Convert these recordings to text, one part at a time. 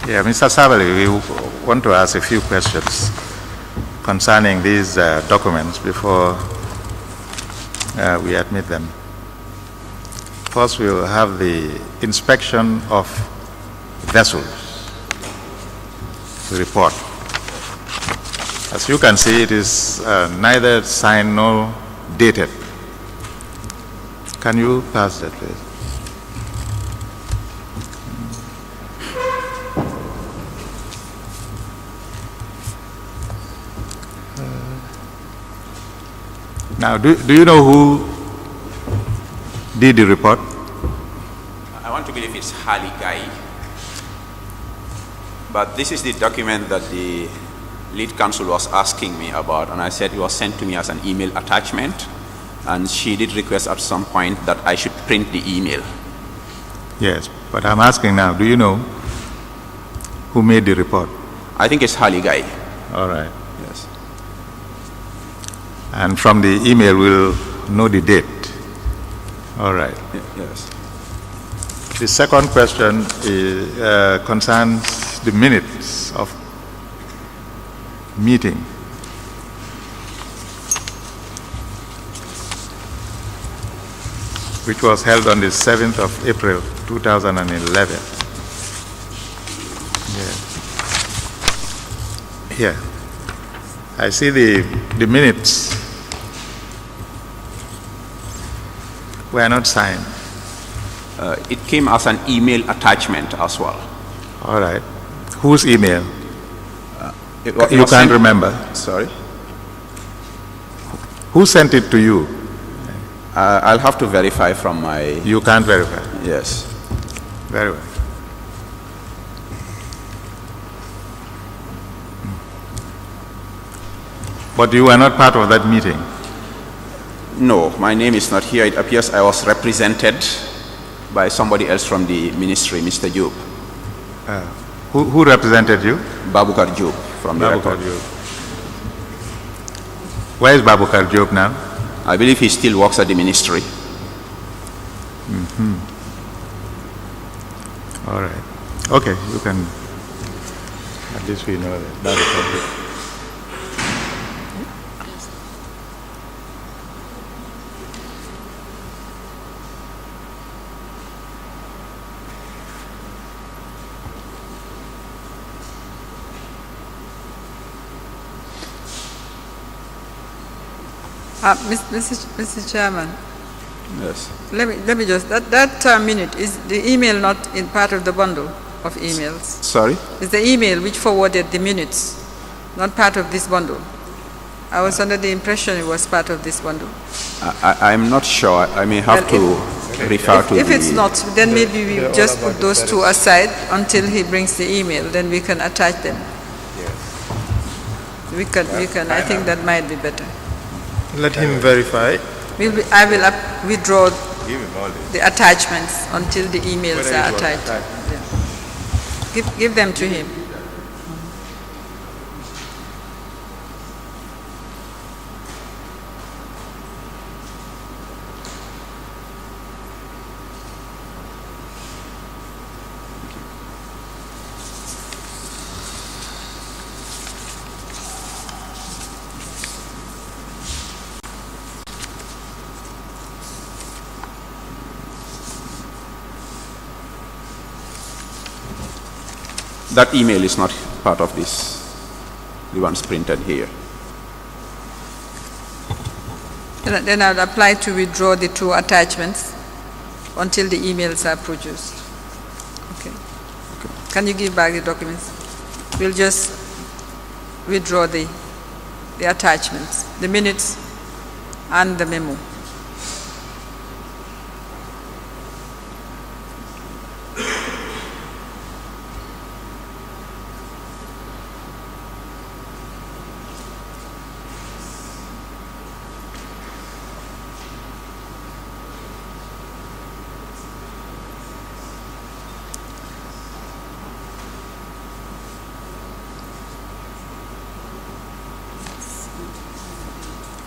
Yeah, Mr. Sabali, we want to ask a few questions concerning these documents before we admit them. First, we will have the inspection of vessels report. As you can see, it is neither signed nor dated. Can you pass that, please? Now, do you know who did the report? I want to believe it's Hali Gai. But this is the document that the lead counsel was asking me about, and I said it was sent to me as an email attachment, and she did request at some point that I should print the email. Yes, but I'm asking now, do you know who made the report? I think it's Hali Gai. All right. Yes. And from the email, we'll know the date. All right. Yes. The second question is, concerns the minutes of meeting. Which was held on the 7th of April, 2011. Yeah. Here. I see the minutes were not signed. It came as an email attachment as well. All right. Whose email? You can't remember? Sorry? Who sent it to you? I'll have to verify from my... You can't verify? Yes. Very well. But you were not part of that meeting? No, my name is not here. It appears I was represented by somebody else from the ministry, Mr. Job. Who represented you? Babukar Job from the record. Job. Where is Babukar Job now? I believe he still works at the ministry. Mm-hmm. All right. Okay, you can, at least we know that. That is okay. Mr. Chairman. Yes. Let me just, that minute, is the email not in part of the bundle of emails? Sorry? Is the email which forwarded the minutes not part of this bundle? I was under the impression it was part of this bundle. I'm not sure. I may have to refer to If it's not, then maybe we just put those two aside until he brings the email, then we can attach them. Yes. We can, I think that might be better. Let him verify. I will withdraw the attachments until the emails are attached. Yeah. Give them to him. That email is not part of this, the ones printed here. Then I'll apply to withdraw the two attachments until the emails are produced. Okay. Can you give back the documents? We'll just withdraw the attachments, the minutes and the memo.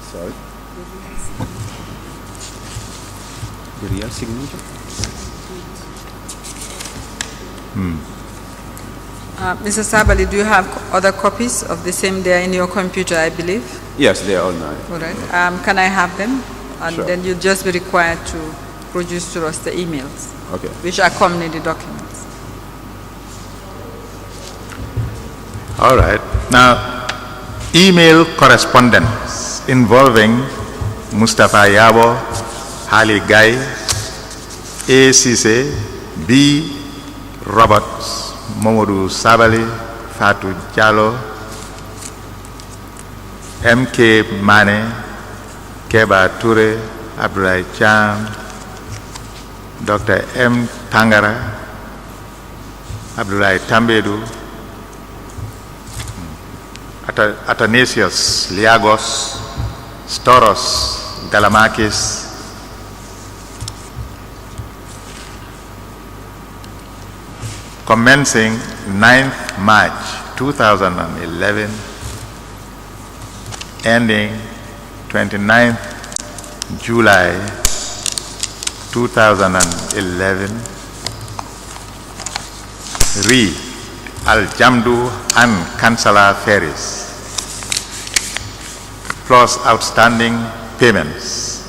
Sorry? The real signature? Mr. Sabali, do you have other copies of the same there in your computer, I believe? Yes, they are all now. All right. Can I have them? And Sure. then you'll just be required to produce to us the emails, Okay. which accompany the documents. All right. Now, email correspondence involving Mustafa Yabo, Hali Gai, A. Sise, B. Roberts, Momodu Sabali, Fatou Diallo, M.K. Mane, Keba Toure, Abdoulaye Cham, Dr. M. Tangara, Abdoulaye Tambedu, Athanasius Liagos, Storos Galamakis, commencing 9th March 2011, ending 29th July 2011, re Al-Jamdu and Kansala Ferries, plus outstanding payments.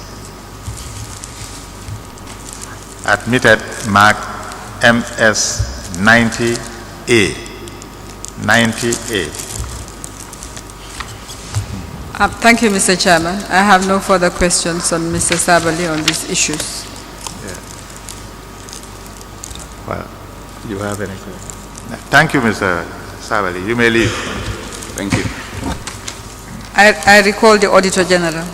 Admitted mark MS 90A. 90A. Thank you, Mr. Chairman. I have no further questions on Mr. Sabali on these issues. Well, do you have anything? Thank you, Mr. Sabali. You may leave. Thank you. I recall the Auditor General.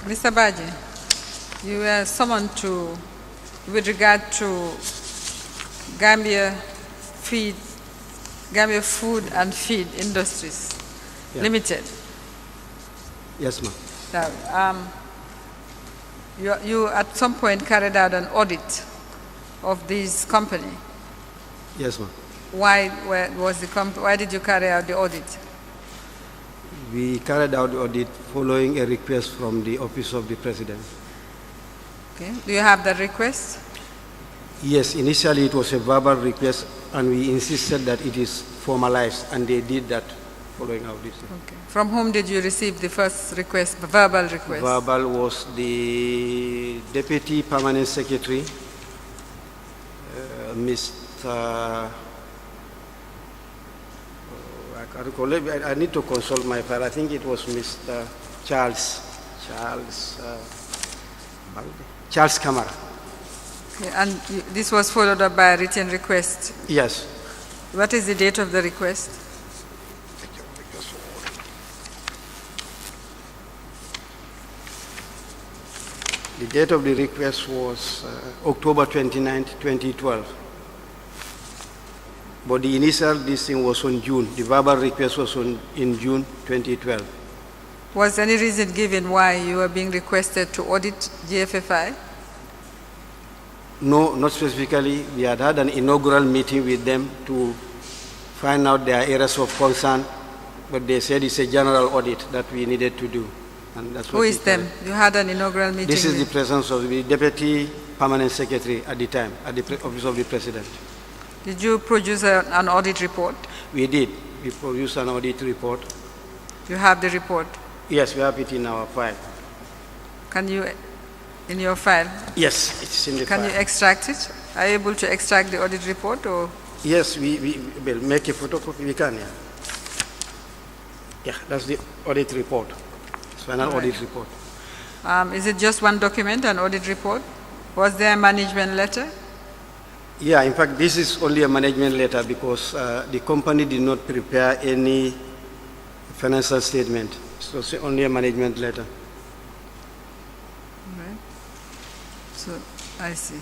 Mr. Baji, you were summoned with regard to Gambia Food and Feed Industries Limited. Yes, ma'am. Now, you at some point carried out an audit of this company. Yes, ma'am. why did you carry out the audit? We carried out the audit following a request from the Office of the President. Okay. Do you have that request? Yes, initially it was a verbal request, and we insisted that it is formalized, and they did that following our audit. Okay. From whom did you receive the first request, verbal request? Verbal was the Deputy Permanent Secretary, Mr. I can't recall it. I need to consult my file. I think it was Mr. Charles Kamara. Okay. And this was followed up by a written request. Yes. What is the date of the request? The date of the request was October 29, 2012. But the initial listing was on June. The verbal request was in June 2012. Was any reason given why you were being requested to audit GFFI? No, not specifically. We had an inaugural meeting with them to find out their areas of concern, but they said it's a general audit that we needed to do. And that's what Who is them? You had an inaugural meeting This is the with- presence of the Deputy Permanent Secretary at the time, at the Office of the President. Did you produce an audit report? We did. We produced an audit report. You have the report. Yes, we have it in our file. Can you, in your file, Yes, it's in the can file. you extract it? Are you able to extract the audit report or? Yes, we will make a photocopy. We can, yeah. Yeah, that's the audit report. It's final All right. audit report. Is it just one document, an audit report? Was there a management letter? Yeah, in fact, this is only a management letter because the company did not prepare any financial statement. So it's only a management letter. All right. So, I see.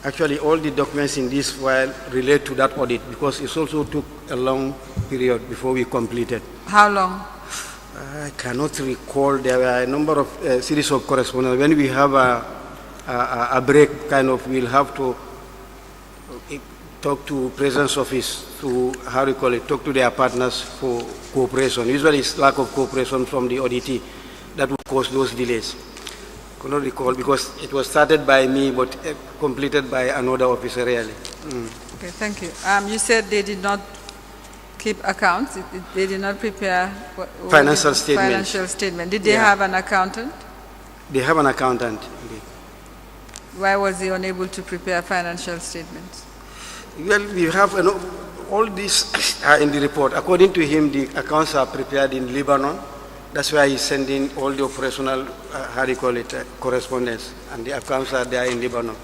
Actually, all the documents in this file relate to that audit because it also took a long period before we completed. How long? I cannot recall. There were a number of series of correspondence. When we have a break, kind of, we'll have to talk to President's Office to, how do you call it, talk to their partners for cooperation. Usually it's lack of cooperation from the auditee that would cause those delays. I cannot recall because it was started by me but completed by another officer really. Okay, thank you. You said they did not keep accounts. They did not prepare Financial statement. Financial statement. Did they Yeah. have an accountant? They have an accountant. Indeed. Why was he unable to prepare financial statements? Well, we have all these are in the report. According to him, the accounts are prepared in Lebanon. That's why he's sending all the operational, how do you call it, correspondence, and the accounts are there in Lebanon.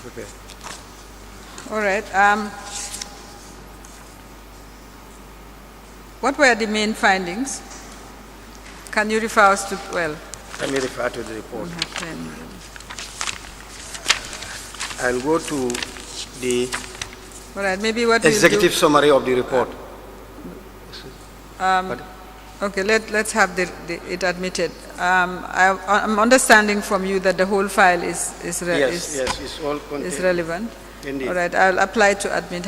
Prepared. All right. What were the main findings? Can you refer us to, well, Let me refer to the report. we have 10 minutes. I'll go to the All right, maybe what we'll executive summary of the report. Okay, let's have it admitted. I'm understanding from you that the whole file is Yes, it's all contained. is relevant. Indeed. All right, I'll apply to admit.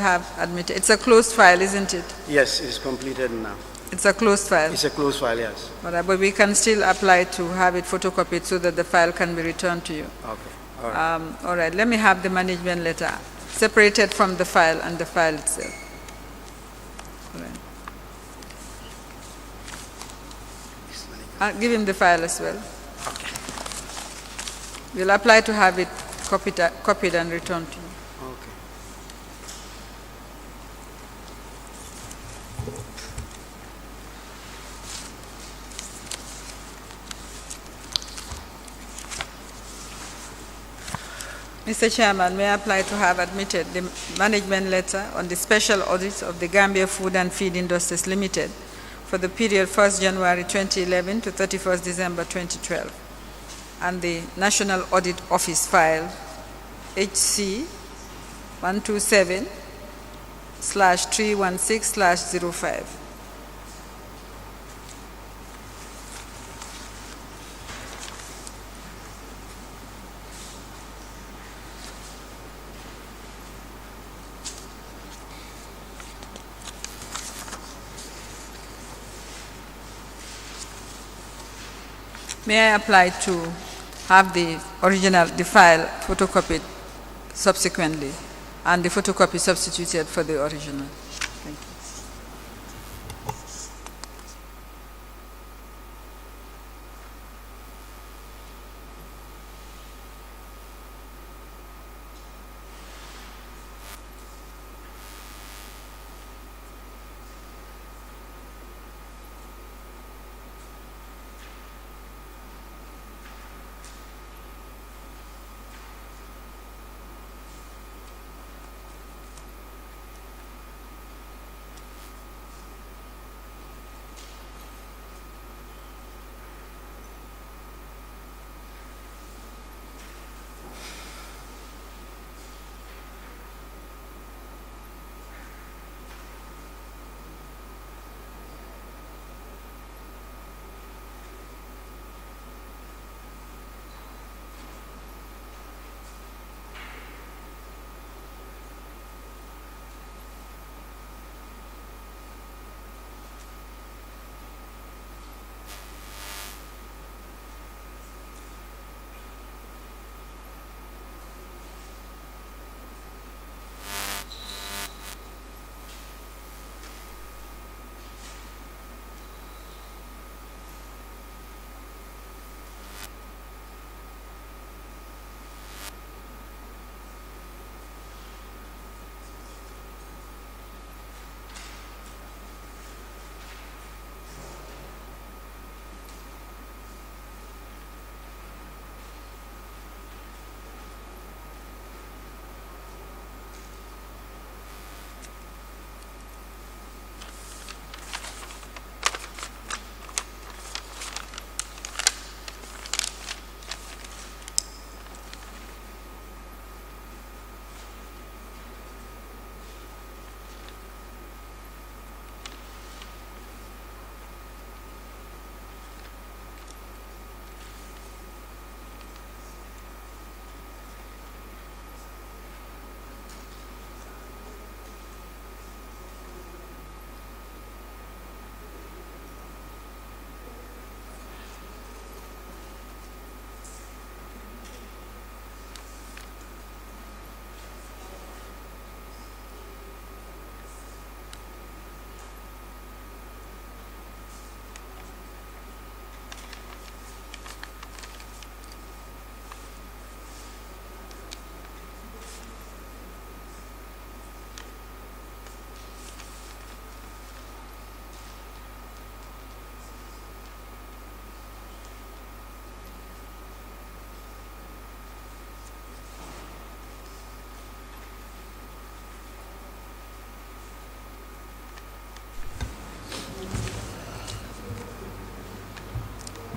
It's a closed file, isn't it? Yes, it's completed now. It's a closed file. It's a closed file, yes. All right, but we can still apply to have it photocopied so that the file can be returned to you. Okay, all right. All right, let me have the management letter separated from the file and the file itself. All right. I'll give him the file as well. Okay. We'll apply to have it copied and returned to you. Okay. Mr. Chairman, may I apply to have admitted the management letter on the special audit of the Gambia Food and Feed Industries Limited for the period 1st January 2011 to 31st December 2012, and the National Audit Office file HC 127/316/05. May I apply to have the original, the file photocopied subsequently and the photocopy substituted for the original? Thank you.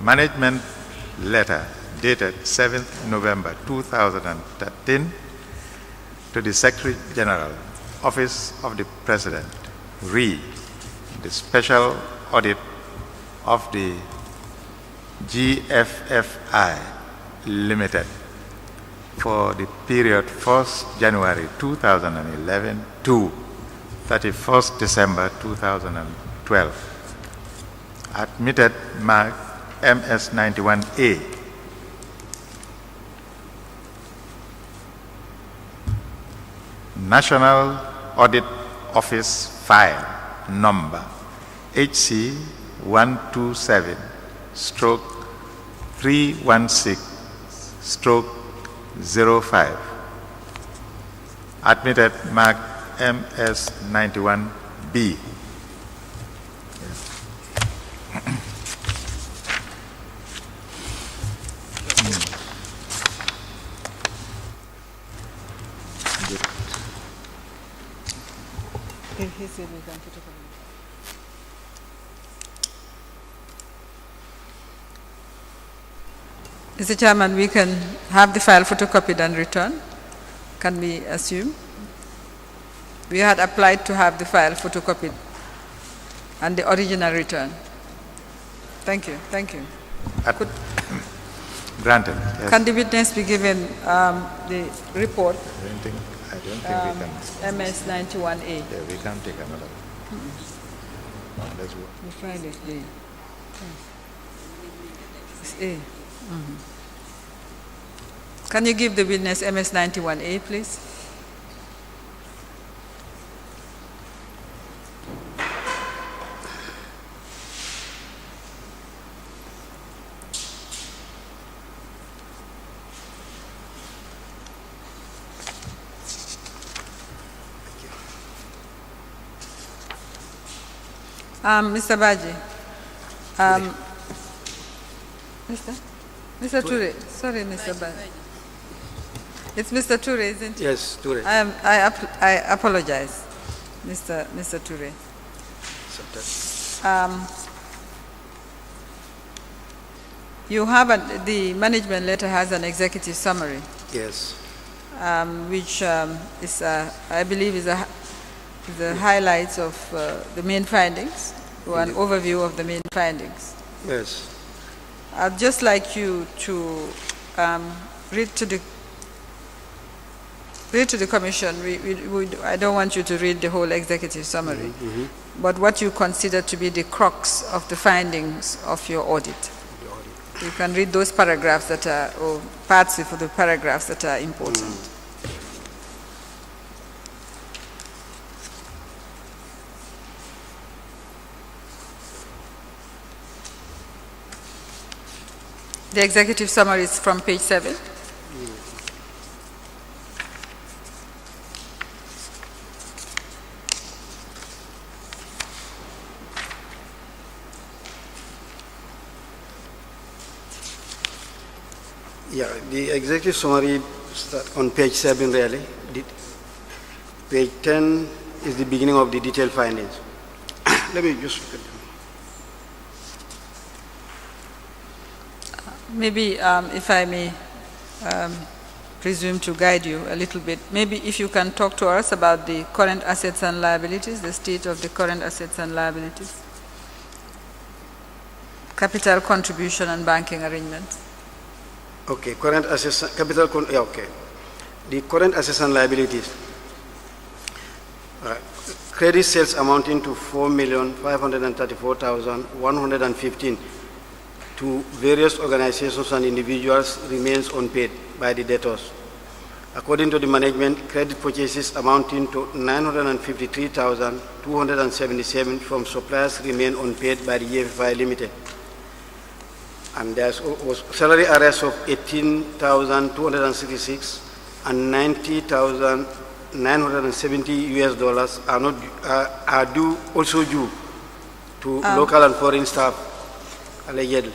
Management letter dated 7th November 2013 to the Secretary General, Office of the President, re the Special Audit of the GFFI Limited for the period 1st January 2011 to 31st December 2012. Admitted mark MS91A. National Audit Office file number HC127/316/05. Admitted mark MS91B. Mr. Chairman, we can have the file photocopied and returned. Can we assume? We had applied to have the file photocopied and the original returned. Thank you. Thank you. Granted. Yes. Can the witness be given the report? I don't think we can. MS91A. Yeah, we can't take another one. Let's go. The Friday. A. Can you give the witness MS91A, please? Mr. Baji, Mr. Ture, sorry, Mr. Baji. It's Mr. Ture, isn't it? Yes, Ture. I apologize, Mr. Ture. You have the management letter has an executive summary, Yes. which is, I believe, is the highlights of the main findings, or an overview of the main findings. Yes. I'd just like you to read to the commission. I don't want you to read the whole executive summary, but what you consider to be the crux of the findings of your audit. You can read those paragraphs that are, or parts of the paragraphs that are important. The executive summary is from page 7. Yeah, the executive summary start on page 7 really. Page 10 is the beginning of the detailed findings. Let me just look at them. Maybe, if I may presume to guide you a little bit, maybe if you can talk to us about the current assets and liabilities, the state of the current assets and liabilities, capital contribution and banking arrangements. Okay, current assets, okay. The current assets and liabilities. Credit sales amounting to 4,534,115 to various organizations and individuals remains unpaid by the debtors. According to the management, credit purchases amounting to 953,277 from suppliers remain unpaid by the GFFI Limited. And there was salary arrears of 18,266 and 90,970 US dollars are also due to local and foreign staff, allegedly,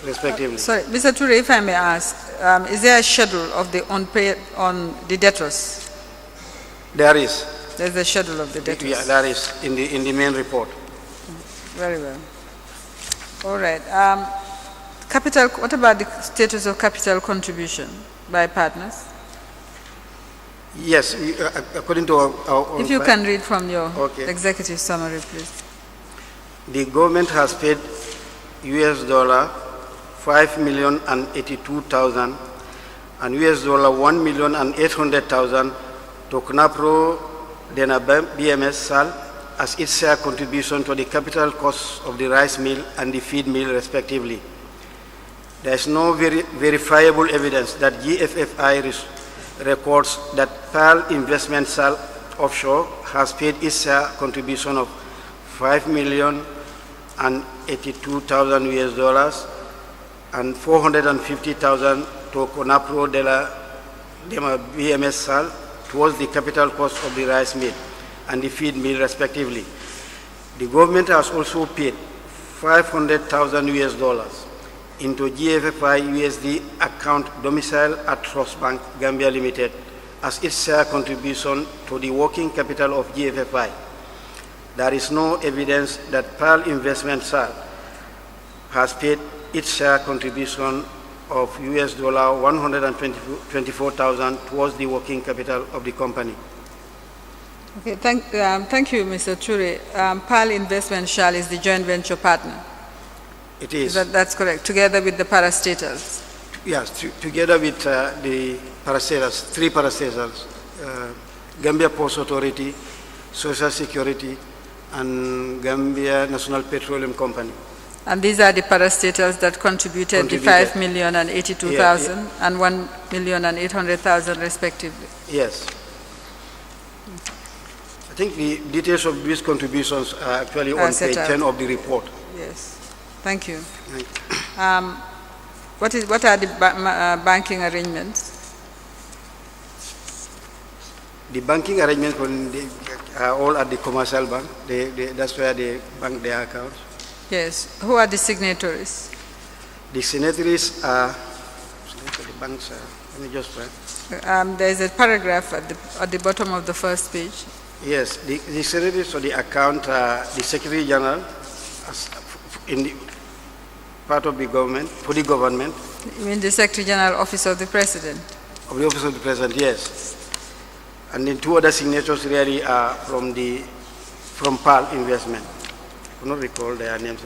respectively. Sorry, Mr. Ture, if I may ask, is there a schedule of the unpaid on the debtors? There is. There's a schedule of the debtors. Yeah, there is in the main report. Very well. All right. What about the status of capital contribution by partners? Yes, according to our if you can read from your executive summary, please. The government has paid US dollar 5,082,000 and US dollar 1,800,000 to CONAPRO Dena BMS SAL as its share contribution to the capital costs of the rice mill and the feed mill, respectively. There is no verifiable evidence that GFFI records that Pearl Investment SAL Offshore has paid its share contribution of 5,082,000 US dollars and 450,000 to CONAPRO Dema BMS SAL towards the capital cost of the rice mill and the feed mill, respectively. The government has also paid 500,000 US dollars into GFFI USD account domicile at Trust Bank Gambia Limited as its share contribution to the working capital of GFFI. There is no evidence that Pearl Investment SAL has paid its share contribution of US dollar 124,000 towards the working capital of the company. Okay, thank you, Mr. Ture. Pearl Investment SAL is the joint venture partner. It is. That's correct, together with the parastatals. Yes, together with the parastatals, 3 parastatals, Gambia Ports Authority, Social Security, and Gambia National Petroleum Company. And these are the parastatals that contributed the Contributed. 5,082,000 and 1,800,000 respectively. Yes. I think the details of these contributions are actually Are on set page out. 10 of the report. Yes. Thank you. Thank What are the banking arrangements? The banking arrangements are all at the commercial bank. That's where they bank their accounts. Yes. Who are the signatories? The signatories are, the banks are, let me just find. There is a paragraph at the bottom of the first page. Yes, the signatories of the account are the Secretary General in the part of the government, for the government. You mean the Secretary General Office of the President? Of the Office of the President, yes. And then two other signatures really are from PAL Investment. I cannot recall their names.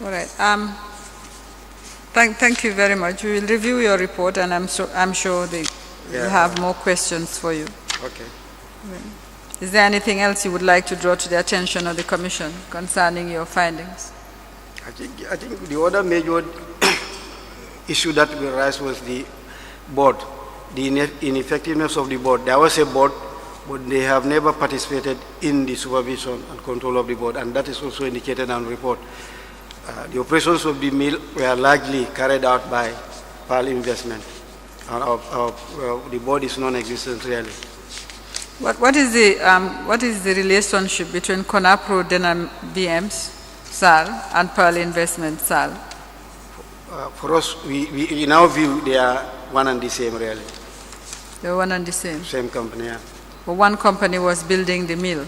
All right. Thank you very much. We will review your report, and I'm sure they will have more questions for you. Okay. Is there anything else you would like to draw to the attention of the Commission concerning your findings? I think the other major issue that we raised was the board, the ineffectiveness of the board. There was a board, but they have never participated in the supervision and control of the board, and that is also indicated on the report. The operations of the mill were largely carried out by PAL Investment. The board is non-existent really. What is the relationship between Conapro Denham BM's SAL and Pearl Investment SAL? For us, we in our view, they are one and the same really. They're one and the same. Same company, yeah. But one company was building the mill,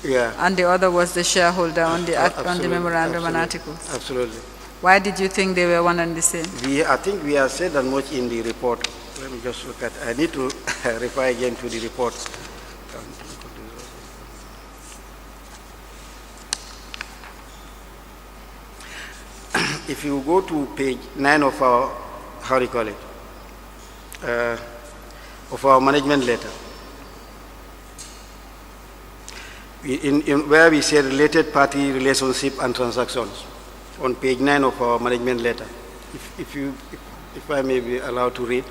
Yeah. and the other was the shareholder on the Absolutely, memorandum and absolutely, articles. Absolutely. Why did you think they were one and the same? I think we have said that much in the report. Let me just look at. I need to refer again to the report. If you go to page 9 of our, how do you call it, of our management letter, where we say related party relationship and transactions, on page 9 of our management letter. If I may be allowed to read,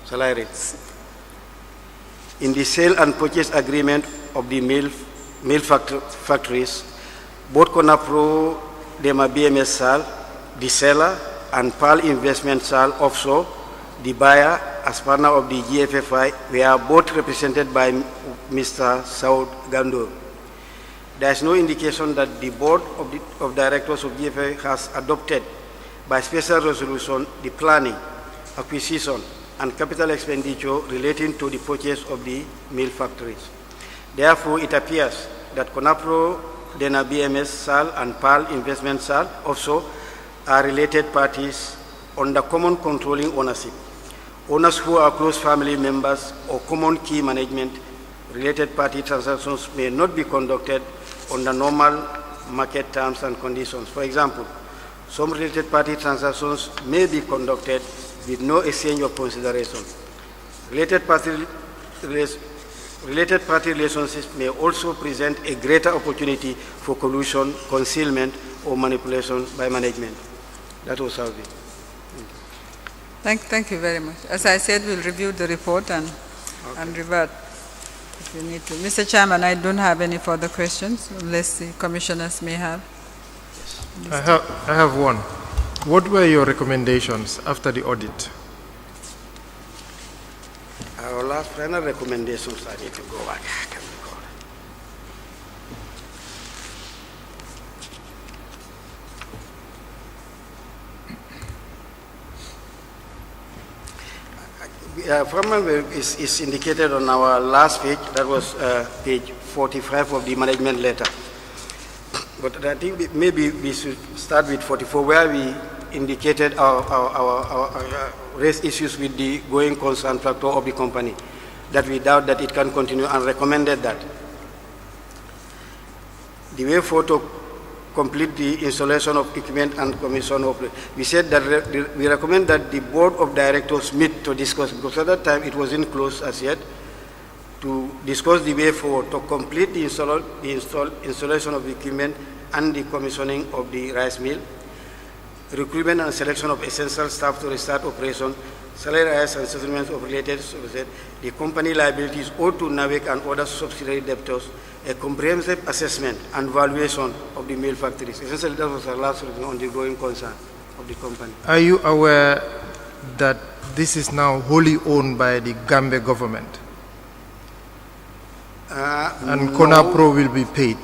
shall I read? In the sale and purchase agreement of the mill factories, both Conapro, Dema BMS SAL, the seller, and PAL Investment SAL offshore, the buyer, as partner of the GFFI, were both represented by Mr. Saud Gando. There is no indication that the board of directors of GFFI has adopted by special resolution the planning, acquisition, and capital expenditure relating to the purchase of the mill factories. Therefore, it appears that Conapro, Dena BMS SAL, and PAL Investment SAL also are related parties under common controlling ownership. Owners who are close family members or common key management related party transactions may not be conducted under normal market terms and conditions. For example, some related party transactions may be conducted with no exchange of consideration. Related party relationships may also present a greater opportunity for collusion, concealment, or manipulation by management. That was our view. Thank you very much. As I said, we'll review the report and revert if we need to. Mr. Chairman, I don't have any further questions, unless the commissioners may have. I have one. What were your recommendations after the audit? Our last final recommendations, I need to go back. Formal is indicated on our last page. That was page 45 of the management letter. But I think maybe we should start with 44, where we indicated our raised issues with the going concern factor of the company, that we doubt that it can continue, and recommended that the way forward complete the installation of equipment and commission of. We said that we recommend that the board of directors meet to discuss, because at that time it wasn't closed as yet, to discuss the way forward to complete the installation of equipment and the commissioning of the rice mill, recruitment and selection of essential staff to restart operation, salary rise and settlements of related services, the company liabilities owed to NAWEC and other subsidiary debtors, a comprehensive assessment and valuation of the mill factories. Essentially, that was our last written on the going concern of the company. Are you aware that this is now wholly owned by the Gambia government? And No. CONAPRO will be paid.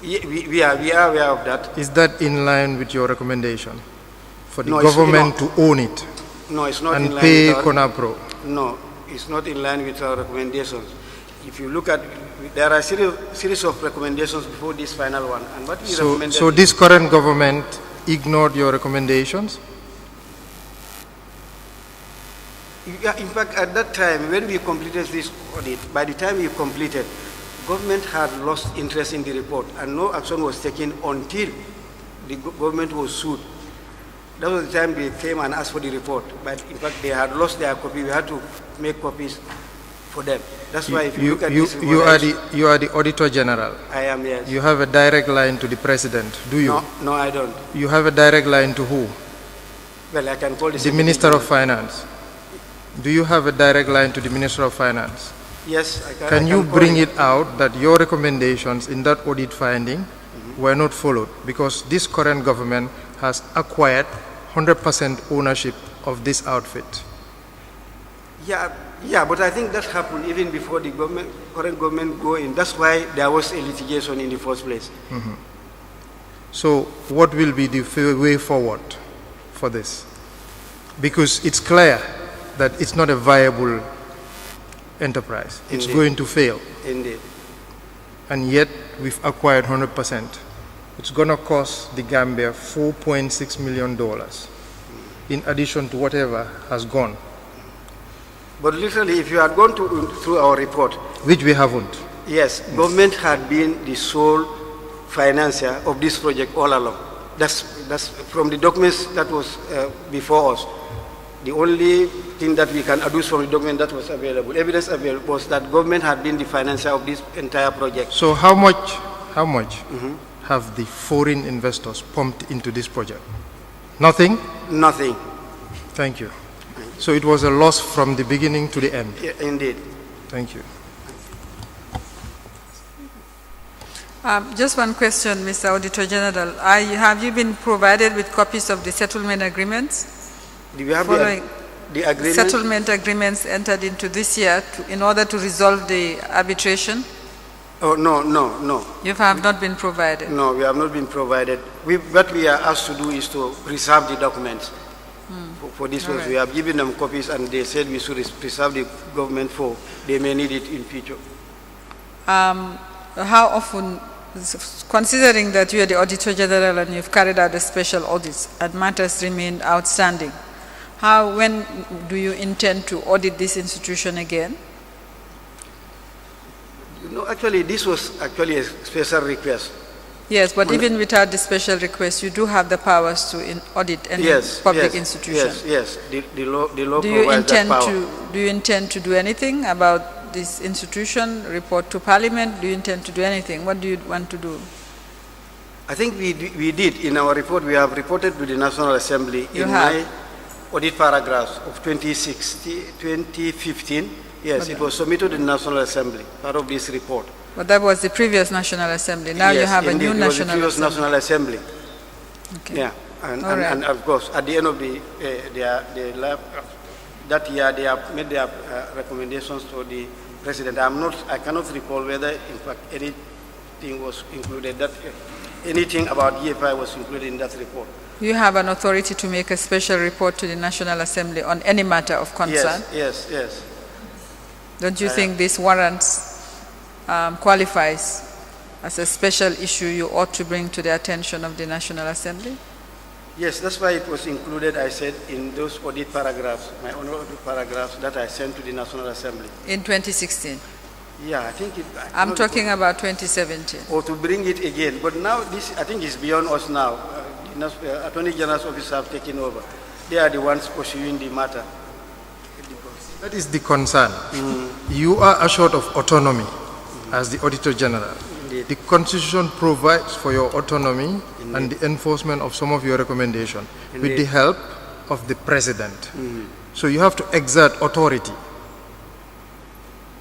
We are aware of that. Is that in line with your recommendation for the No, it's government not. to own it No, it's not in and line pay with our, CONAPRO? No, it's not in line with our recommendations. If you look at, there are series of recommendations before this final one, and what we recommended. So this current government ignored your recommendations? Yeah, in fact, at that time, when we completed this audit, by the time we completed, government had lost interest in the report, and no action was taken until the government was sued. That was the time they came and asked for the report, but in fact, they had lost their copy. We had to make copies for them. That's why if you look at this report, you are the Auditor General. I am, yes. You have a direct line to the President, do you? No, I don't. You have a direct line to who? Well, I can call The Minister of Finance. Do you have a direct line to the Minister of Finance? Yes, I can. Can I you call bring him. it out that your recommendations in that audit finding were not followed? Because this current government has acquired 100% ownership of this outfit. Yeah, but I think that happened even before the current government go in. That's why there was a litigation in the first place. So what will be the way forward for this? Because it's clear that it's not a viable enterprise. It's Indeed. going to fail. Indeed. And yet we've acquired 100%. It's going to cost the Gambia $4.6 million in addition to whatever has gone, But literally, if you had gone through our report, which we haven't. yes, government had been the sole financier of this project all along. That's from the documents that was before us. The only thing that we can adduce from the document that was available, evidence available, was that government had been the financier of this entire project. So how much have the foreign investors pumped into this project? Nothing? Nothing. Thank you. So it was a loss from the beginning to the end. Yeah, indeed. Thank you. Just one question, Mr. Auditor General. Have you been provided with copies of the settlement agreements? Do we have Following the agreement? settlement agreements entered into this year in order to resolve the arbitration? Oh, no. You have not been provided. No, we have not been provided. What we are asked to do is to preserve the documents. For this All one, right. we have given them copies, and they said we should preserve the government for they may need it in future. How often, considering that you are the Auditor General and you've carried out the special audits and matters remain outstanding, when do you intend to audit this institution again? No, actually, this was actually a special request. Yes, but even without the special request, you do have the powers to audit any public institution. Yes. The law Do you provides that intend power. do you intend to do anything about this institution? Report to Parliament? Do you intend to do anything? What do you want to do? I think we did in our report. We have reported to the National Assembly You in have? my audit paragraphs of 2015. Yes, it was submitted to the National Assembly, part of this report. But that was the previous National Assembly. Now you Yes, have a indeed, new it was the National previous Assembly. National Assembly. Okay. Yeah, and All right. of course, at the end of that year, they have made their recommendations to the President. I cannot recall whether, in fact, anything was included, anything about EFI was included in that report. You have an authority to make a special report to the National Assembly on any matter of concern. Yes. Don't you think this warrants, qualifies as a special issue you ought to bring to the attention of the National Assembly? Yes, that's why it was included, I said, in those audit paragraphs, my own audit paragraphs that I sent to the National Assembly. In 2016? Yeah, I think it... I'm talking about 2017. Or to bring it again. But now this, I think, is beyond us now. Attorney General's office have taken over. They are the ones pursuing the matter. That is the concern. You are assured of autonomy as the Auditor General. Indeed. The Constitution provides for your autonomy and the enforcement of some of your recommendations with the help of the President. So you have to exert authority.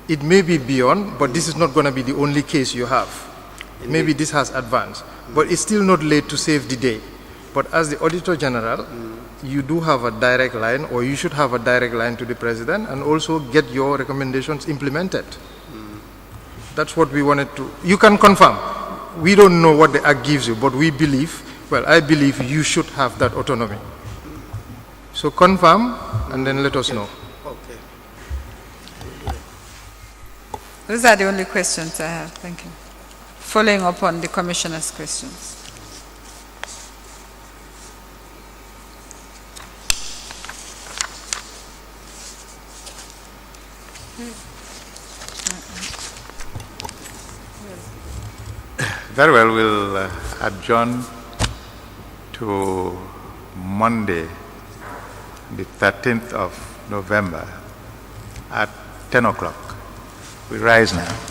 It may be beyond, but this is not going to be the only case you have. Maybe this has advanced, but it's still not late to save the day. But as the Auditor General, you do have a direct line, or you should have a direct line to the President, and also get your recommendations implemented. That's what we wanted to... You can confirm. We don't know what the Act gives you, but we believe, well, I believe you should have that autonomy. So confirm, and then let us know. Okay. Those are the only questions I have. Thank you. Following up on the Commissioner's questions. Very well, we'll adjourn to Monday, the 13th of November at 10 o'clock. We rise now.